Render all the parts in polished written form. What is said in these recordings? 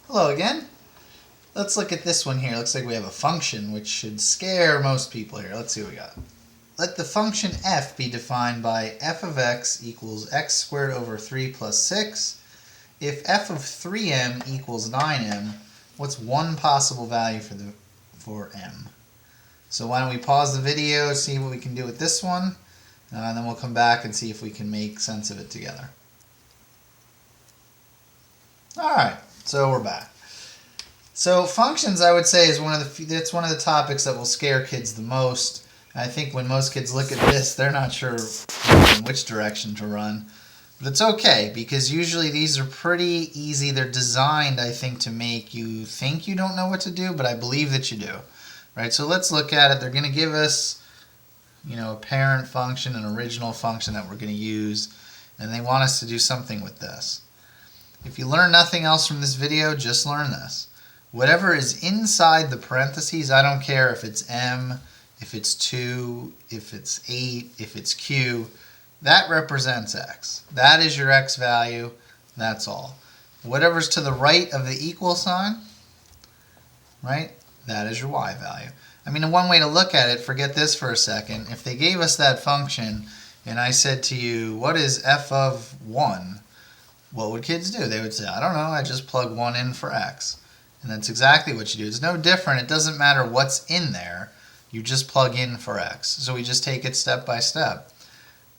Hello again. Let's look at this one here. Looks like we have a function which should scare most people here. Let's see what we got. Let the function f be defined by f of x equals x squared over 3 plus 6. If f of 3m equals 9m, what's one possible value for m? So why don't we pause the video, see what we can do with this one, and then we'll come back and see if we can make sense of it together. Alright, so we're back. So functions, I would say, is one of the topics that will scare kids the most. I think when most kids look at this, they're not sure in which direction to run. But it's okay, because usually these are pretty easy. They're designed, I think, to make you think you don't know what to do, but I believe that you do. Right? So let's look at it. They're going to give us, a parent function, an original function that we're going to use, and they want us to do something with this. If you learn nothing else from this video, just learn this. Whatever is inside the parentheses, I don't care if it's m, if it's 2, if it's 8, if it's q, that represents x. That is your x value, that's all. Whatever's to the right of the equal sign, right, that is your y value. I mean, one way to look at it, forget this for a second, if they gave us that function and I said to you, what is f of 1? What would kids do? They would say, I don't know, I just plug 1 in for x. And that's exactly what you do. It's no different. It doesn't matter what's in there. You just plug in for x. So we just take it step by step.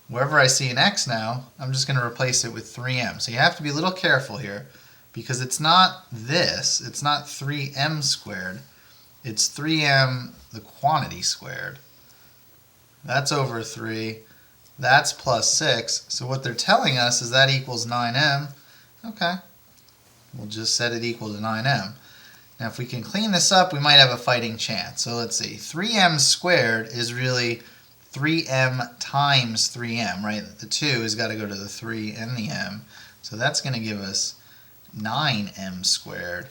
Wherever I see an x now, I'm just going to replace it with 3m. So you have to be a little careful here, because it's not this. It's not 3m squared. It's 3m, the quantity squared. That's over 3. That's plus 6. So what they're telling us is that equals 9m. Okay. We'll just set it equal to 9m. Now if we can clean this up, we might have a fighting chance. So let's see. 3m squared is really 3m times 3m, right? The 2 has got to go to the 3 and the m. So that's going to give us 9m squared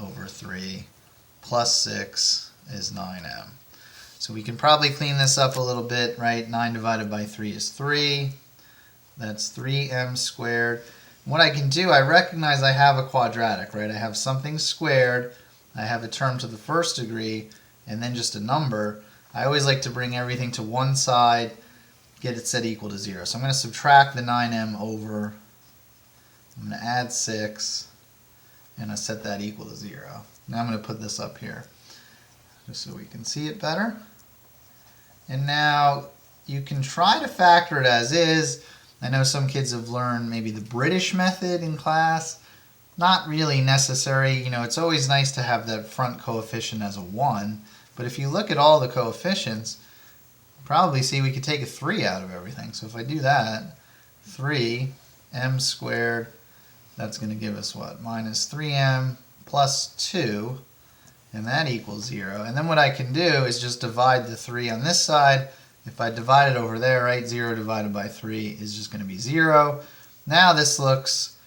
over 3 plus 6 is 9m. So we can probably clean this up a little bit, right? 9 divided by 3 is 3. That's 3m squared. What I can do, I recognize I have a quadratic, right? I have something squared, I have a term to the first degree, and then just a number. I always like to bring everything to one side, get it set equal to 0. So I'm going to subtract the 9m over, I'm going to add 6, and I set that equal to 0. Now I'm going to put this up here, just so we can see it better. And now you can try to factor it as is. I know some kids have learned maybe the British method in class. Not really necessary. It's always nice to have that front coefficient as a 1. But if you look at all the coefficients, you probably see we could take a 3 out of everything. So if I do that, 3m squared, that's going to give us what? Minus 3m plus 2, and that equals 0. And then what I can do is just divide the 3 on this side. If I divide it over there, right, 0 divided by 3 is just going to be 0. Now this looks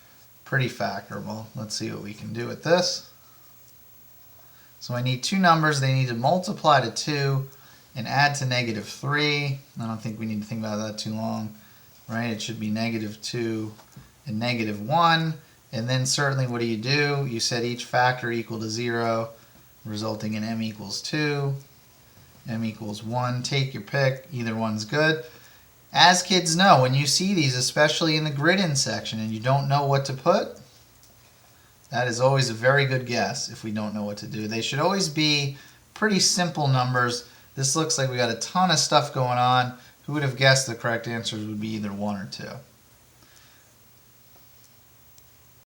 pretty factorable. Let's see what we can do with this. So I need two numbers. They need to multiply to 2 and add to negative 3. I don't think we need to think about that too long, right? It should be negative 2 and negative 1. And then certainly what do? You set each factor equal to 0, resulting in m equals 2. M equals 1. Take your pick. Either one's good. As kids know, when you see these, especially in the grid-in section, and you don't know what to put, that is always a very good guess if we don't know what to do. They should always be pretty simple numbers. This looks like we got a ton of stuff going on. Who would have guessed the correct answers would be either 1 or 2?